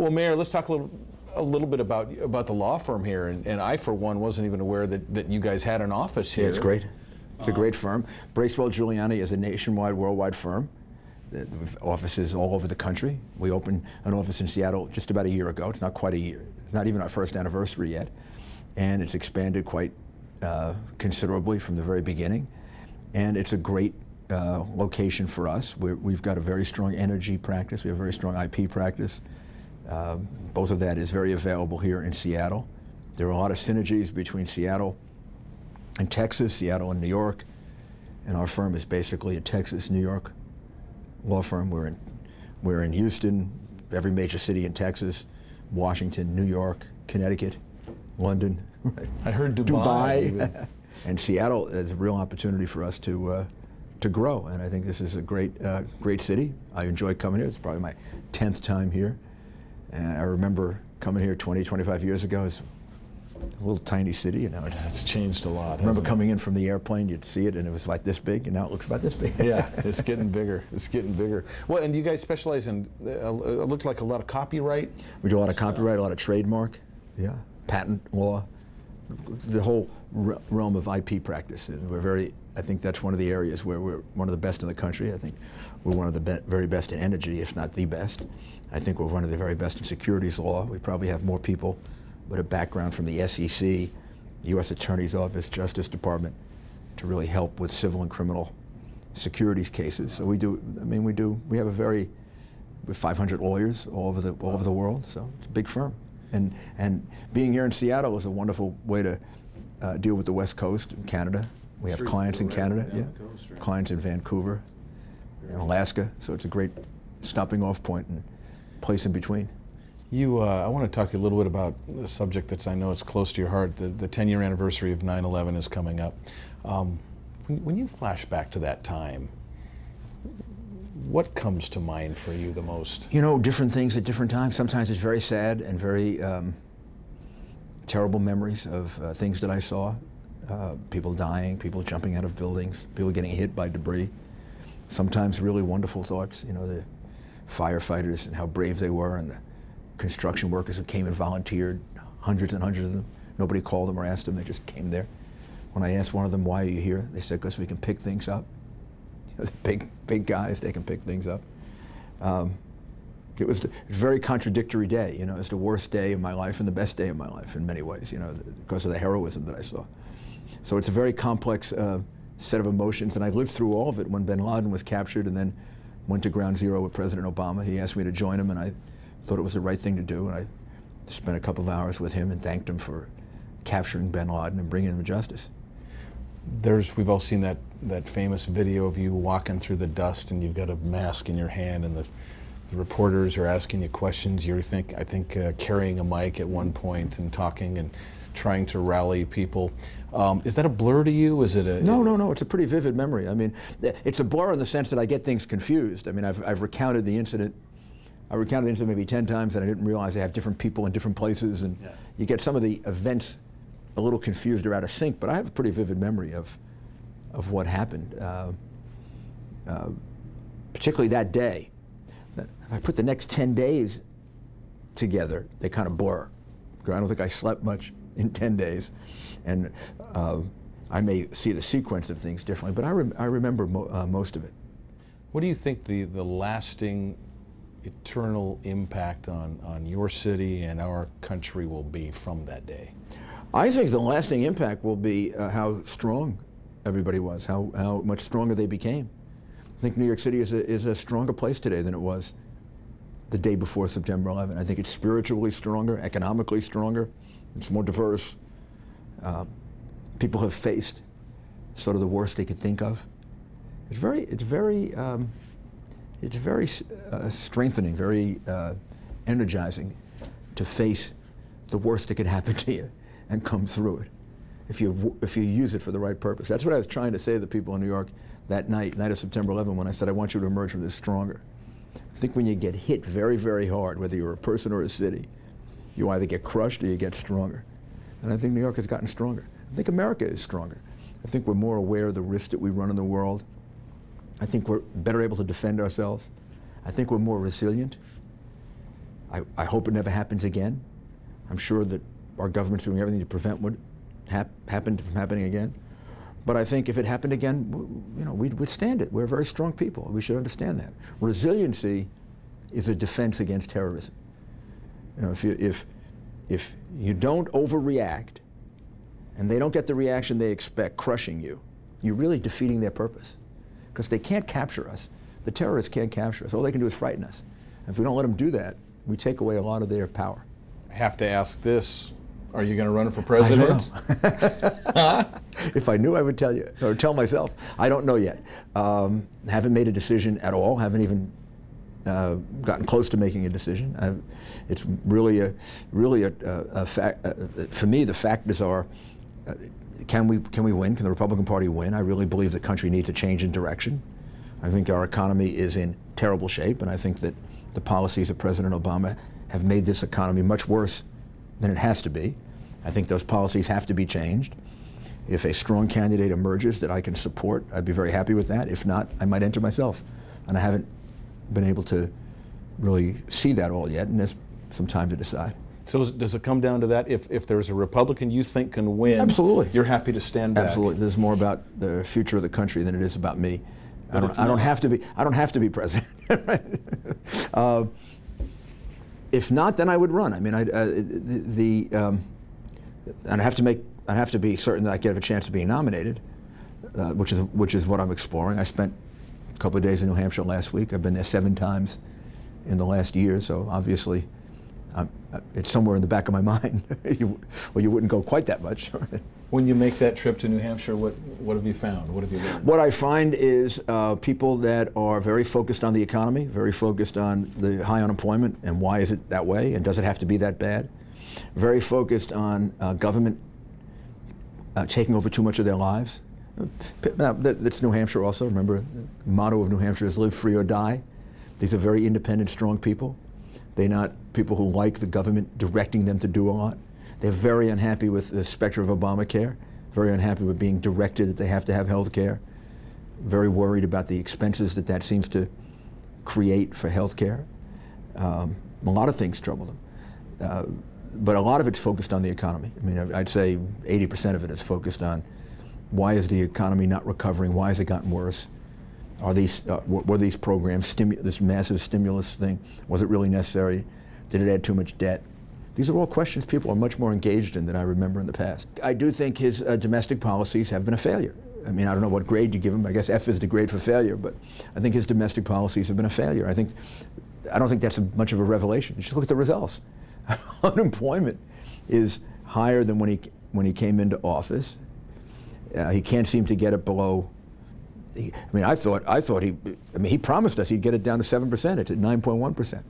well, Mayor, let's talk a little bit about the law firm here. And I, for one, wasn't even aware that you guys had an office here. Yeah, it's great. It's a great firm. Bracewell Giuliani is a nationwide, worldwide firm. With offices all over the country. We opened an office in Seattle just about a year ago. It's not quite a year. It's not even our first anniversary yet. And it's expanded quite considerably from the very beginning. And it's a great location for us. We've got a very strong energy practice. We have a very strong IP practice. Both of that is very available here in Seattle. There are a lot of synergies between Seattle and Texas, Seattle and New York. And our firm is basically a Texas, New York law firm. We're in Houston, every major city in Texas, Washington, New York, Connecticut, London. I heard Dubai. And Seattle is a real opportunity for us to grow. And I think this is a great city. I enjoy coming here. It's probably my 10th time here. And I remember coming here 20, 25 years ago. It's a little tiny city, and now it's changed a lot. I remember coming in from the airplane, you'd see it, and it was like this big, and now it looks about this big. Yeah, it's getting bigger. It's getting bigger. Well, and you guys specialize in, it looked like a lot of copyright. We do a lot of copyright, a lot of trademark, yeah, patent law, the whole realm of IP practice. And I think that's one of the areas where we're one of the best in the country. I think we're one of the very best in energy, if not the best. I think we're one of the very best in securities law. We probably have more people with a background from the SEC, U.S. Attorney's Office, Justice Department, to really help with civil and criminal securities cases. So we have with 500 lawyers all over the world, so it's a big firm. And being here in Seattle is a wonderful way to deal with the West Coast and Canada. We have clients in Canada, clients in Vancouver and Alaska, so it's a great stopping off point and place in between. I want to talk to you a little bit about a subject that's, I know it's close to your heart. The 10-year anniversary of 9/11 is coming up. When you flash back to that time, what comes to mind for you the most? You know, different things at different times. Sometimes it's very sad and very terrible memories of things that I saw. People dying, people jumping out of buildings, people getting hit by debris. Sometimes really wonderful thoughts, you know, the firefighters and how brave they were, and the construction workers who came and volunteered, hundreds and hundreds of them. Nobody called them or asked them, they just came there. When I asked one of them, why are you here? They said, because we can pick things up. You know, the big guys, they can pick things up. It was a very contradictory day, you know. It's the worst day of my life and the best day of my life in many ways, you know, because of the heroism that I saw. So it's a very complex set of emotions, and I lived through all of it when bin Laden was captured and then went to ground zero with President Obama. He asked me to join him, and I thought it was the right thing to do, and I spent a couple of hours with him and thanked him for capturing bin Laden and bringing him to justice. We've all seen that famous video of you walking through the dust, and you've got a mask in your hand, and the reporters are asking you questions. I think carrying a mic at one point and talking and trying to rally people. Is that a blur to you? Is it a... No, it's a pretty vivid memory. I mean, it's a blur in the sense that I get things confused. I mean, I've recounted the incident. I recounted the incident maybe 10 times, and I didn't realize I have different people in different places, and you get some of the events a little confused or out of sync, but I have a pretty vivid memory of what happened, particularly that day. If I put the next 10 days together, they kind of blur. I don't think I slept much in 10 days, and I may see the sequence of things differently, but I remember most of it. What do you think the lasting, eternal impact on your city and our country will be from that day? I think the lasting impact will be how strong everybody was, how much stronger they became. I think New York City is a stronger place today than it was the day before September 11. I think it's spiritually stronger, economically stronger, it's more diverse. People have faced sort of the worst they could think of. It's very strengthening, very energizing to face the worst that could happen to you and come through it if you use it for the right purpose. That's what I was trying to say to the people in New York that night of September 11, when I said I want you to emerge from this stronger. I think when you get hit very, very hard, whether you're a person or a city, you either get crushed or you get stronger. And I think New York has gotten stronger. I think America is stronger. I think we're more aware of the risks that we run in the world. I think we're better able to defend ourselves. I think we're more resilient. I hope it never happens again. I'm sure that our government's doing everything to prevent what happened from happening again. But I think if it happened again, you know, we'd withstand it. We're very strong people. We should understand that. Resiliency is a defense against terrorism. You know, if you don't overreact, and they don't get the reaction they expect, crushing you, you're really defeating their purpose. Because they can't capture us. The terrorists can't capture us. All they can do is frighten us. And if we don't let them do that, we take away a lot of their power. I have to ask this. Are you going to run for president? I don't know. If I knew, I would tell you, or tell myself. I don't know yet. Haven't made a decision at all. Haven't even gotten close to making a decision. It's really a fact. For me, the factors are: can we win? Can the Republican Party win? I really believe the country needs a change in direction. I think our economy is in terrible shape, and I think that the policies of President Obama have made this economy much worse than it has to be. I think those policies have to be changed. If a strong candidate emerges that I can support, I'd be very happy with that. If not, I might enter myself. And I haven't been able to really see that all yet, and there's some time to decide. So does it come down to that? If there's a Republican you think can win, absolutely, you're happy to stand back? Absolutely. This is more about the future of the country than it is about me. I don't have to be president. If not, then I would run. I mean, I'd have to be certain that I get a chance of being nominated, which is what I'm exploring. I spent a couple of days in New Hampshire last week. I've been there 7 times in the last year, so obviously it's somewhere in the back of my mind. You wouldn't go quite that much. When you make that trip to New Hampshire, what have you found? What have you learned? What I find is people that are very focused on the economy, very focused on the high unemployment and why is it that way and does it have to be that bad. Very focused on government taking over too much of their lives. That's New Hampshire also. Remember, the motto of New Hampshire is live free or die. These are very independent, strong people. They're not people who like the government directing them to do a lot. They're very unhappy with the specter of Obamacare, very unhappy with being directed that they have to have health care, very worried about the expenses that seems to create for health care. A lot of things trouble them. But a lot of it's focused on the economy. I mean, I'd say 80% of it is focused on why is the economy not recovering? Why has it gotten worse? Were these programs, this massive stimulus thing, was it really necessary? Did it add too much debt? These are all questions people are much more engaged in than I remember in the past. I do think his domestic policies have been a failure. I mean, I don't know what grade you give him. I guess F is the grade for failure, but I think his domestic policies have been a failure. I don't think that's much of a revelation. Just look at the results. Unemployment is higher than when he came into office. He can't seem to get it below. He promised us he'd get it down to 7%. It's at 9.1%.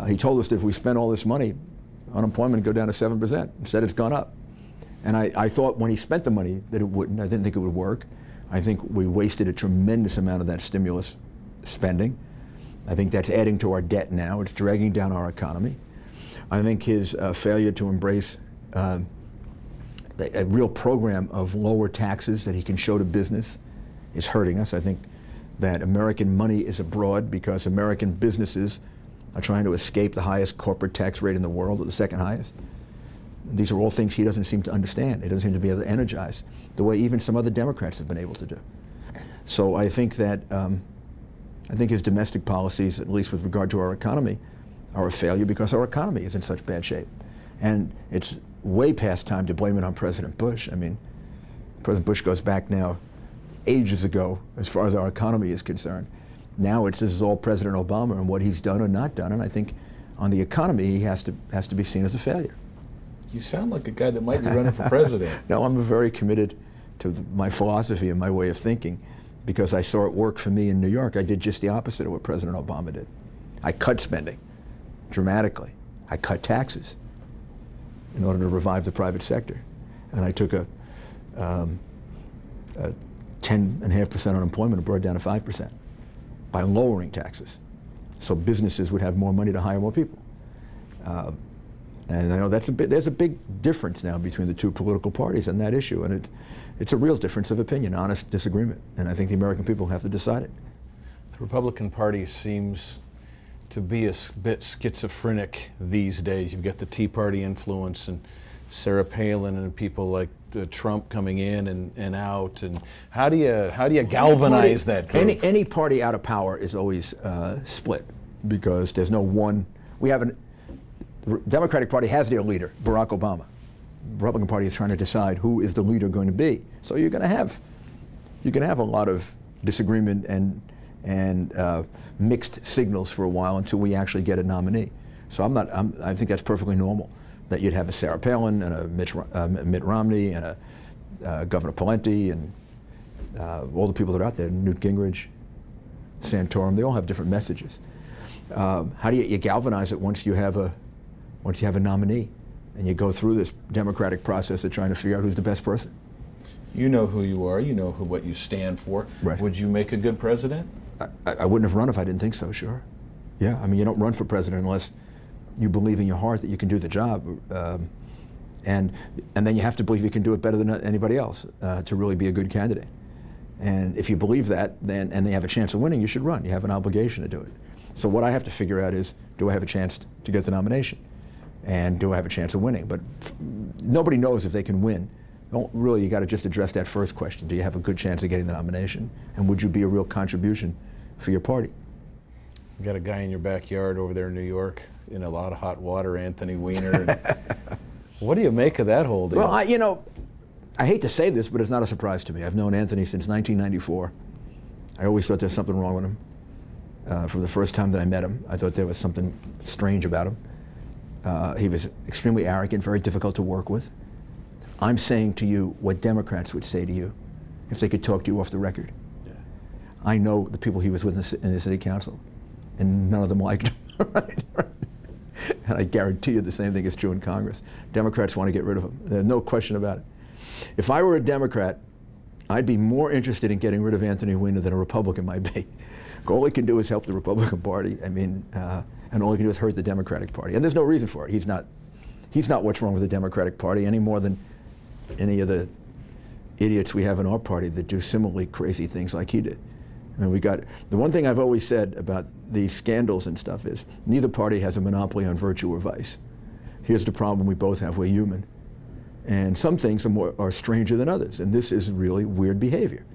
He told us that if we spent all this money, unemployment would go down to 7%. Instead, it's gone up. And I thought when he spent the money that it wouldn't. I didn't think it would work. I think we wasted a tremendous amount of that stimulus spending. I think that's adding to our debt now. It's dragging down our economy. I think his failure to embrace a real program of lower taxes that he can show to business is hurting us. I think that American money is abroad because American businesses are trying to escape the highest corporate tax rate in the world, or the second highest. These are all things he doesn't seem to understand. He doesn't seem to be able to energize the way even some other Democrats have been able to do. So I think that his domestic policies, at least with regard to our economy, are a failure because our economy is in such bad shape. And it's way past time to blame it on President Bush. I mean, President Bush goes back now ages ago as far as our economy is concerned. Now this is all President Obama and what he's done or not done, and I think on the economy he has to be seen as a failure. You sound like a guy that might be running for president. No, I'm very committed to my philosophy and my way of thinking because I saw it work for me in New York. I did just the opposite of what President Obama did. I cut spending dramatically. I cut taxes in order to revive the private sector. And I took a 10.5% unemployment and brought it down to 5% by lowering taxes. So businesses would have more money to hire more people. And I know there's a big difference now between the two political parties on that issue, and it's a real difference of opinion, honest disagreement. And I think the American people have to decide it. The Republican Party seems to be a bit schizophrenic these days. You've got the Tea Party influence and Sarah Palin and people like Trump coming in and out. And how do you galvanize that group? Any party out of power is always split, because there's no one. The Democratic Party has their leader, Barack Obama. The Republican Party is trying to decide who is the leader going to be. So you're going to have a lot of disagreement and mixed signals for a while until we actually get a nominee. So I think that's perfectly normal, that you'd have a Sarah Palin and a Mitt Romney and a Governor Pawlenty and all the people that are out there, Newt Gingrich, Santorum. They all have different messages. How do you galvanize it once you have a nominee, and you go through this democratic process of trying to figure out who's the best person? You know who you are. You know what you stand for. Right. Would you make a good president? I wouldn't have run if I didn't think so, sure. Yeah, I mean, you don't run for president unless you believe in your heart that you can do the job. And then you have to believe you can do it better than anybody else to really be a good candidate. And if you believe that, and they have a chance of winning, you should run. You have an obligation to do it. So what I have to figure out is, do I have a chance to get the nomination? And do I have a chance of winning? But nobody knows if they can win. Really, you got to just address that first question. Do you have a good chance of getting the nomination? And would you be a real contribution for your party? You got a guy in your backyard over there in New York in a lot of hot water, Anthony Weiner. What do you make of that whole deal? Well, I hate to say this, but it's not a surprise to me. I've known Anthony since 1994. I always thought there's something wrong with him. From the first time that I met him, I thought there was something strange about him. He was extremely arrogant, very difficult to work with. I'm saying to you what Democrats would say to you if they could talk to you off the record. Yeah. I know the people he was with in the city council, and none of them liked him. Right? And I guarantee you the same thing is true in Congress. Democrats want to get rid of him. There's no question about it. If I were a Democrat, I'd be more interested in getting rid of Anthony Weiner than a Republican might be. All he can do is help the Republican Party. I mean, and all he can do is hurt the Democratic Party. And there's no reason for it. He's not what's wrong with the Democratic Party any more than any of the idiots we have in our party that do similarly crazy things like he did. I mean, the one thing I've always said about these scandals and stuff is, neither party has a monopoly on virtue or vice. Here's the problem we both have: we're human. And some things are stranger than others, and this is really weird behavior.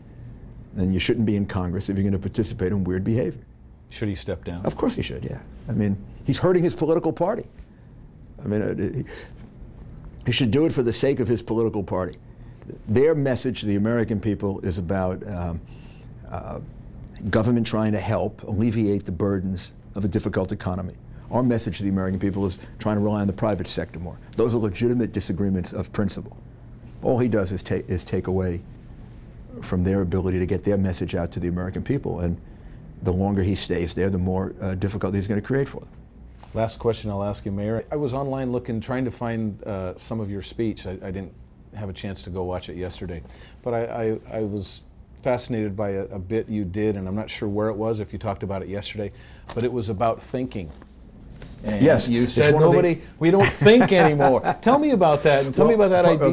And you shouldn't be in Congress if you're going to participate in weird behavior. Should he step down? Of course he should, yeah. I mean, he's hurting his political party. I mean, he should do it for the sake of his political party. Their message to the American people is about government trying to help alleviate the burdens of a difficult economy. Our message to the American people is trying to rely on the private sector more. Those are legitimate disagreements of principle. All he does is take away from their ability to get their message out to the American people. And the longer he stays there, the more difficulty he's going to create for them. Last question I'll ask you, Mayor. I was online trying to find some of your speech. I didn't have a chance to go watch it yesterday. But I was fascinated by a bit you did, and I'm not sure where it was, if you talked about it yesterday, but it was about thinking. And yes, you said we don't think anymore. Tell me about that, and tell me about that idea.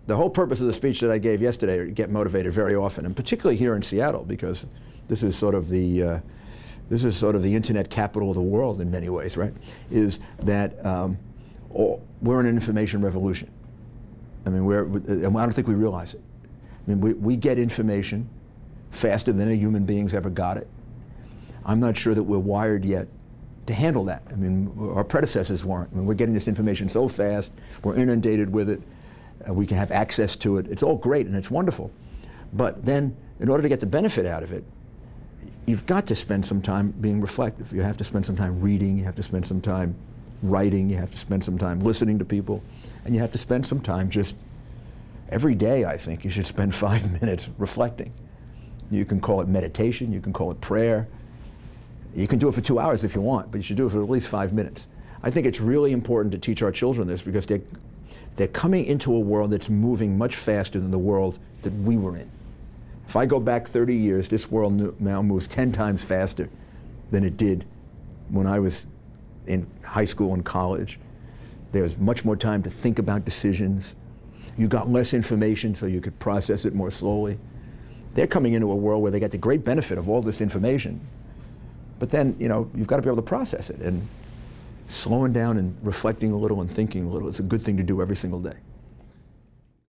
The whole purpose of the speech that I gave yesterday, to get motivated very often, and particularly here in Seattle, because this is sort of the internet capital of the world in many ways, right? Is that we're in an information revolution. I mean, I don't think we realize it. I mean, we get information faster than any human beings ever got it. I'm not sure that we're wired yet to handle that. I mean, our predecessors weren't. I mean, we're getting this information so fast, we're inundated with it, we can have access to it. It's all great and it's wonderful. But then, in order to get the benefit out of it, you've got to spend some time being reflective. You have to spend some time reading, you have to spend some time writing, you have to spend some time listening to people, and you have to spend some time just every day. I think you should spend 5 minutes reflecting. You can call it meditation, you can call it prayer. You can do it for 2 hours if you want, but you should do it for at least 5 minutes. I think it's really important to teach our children this, because they're coming into a world that's moving much faster than the world that we were in. If I go back 30 years, this world now moves 10 times faster than it did when I was in high school and college. There was much more time to think about decisions. You got less information, so you could process it more slowly. They're coming into a world where they get the great benefit of all this information, but But then, you know, you've got to be able to process it. And slowing down and reflecting a little and thinking a little is a good thing to do every single day.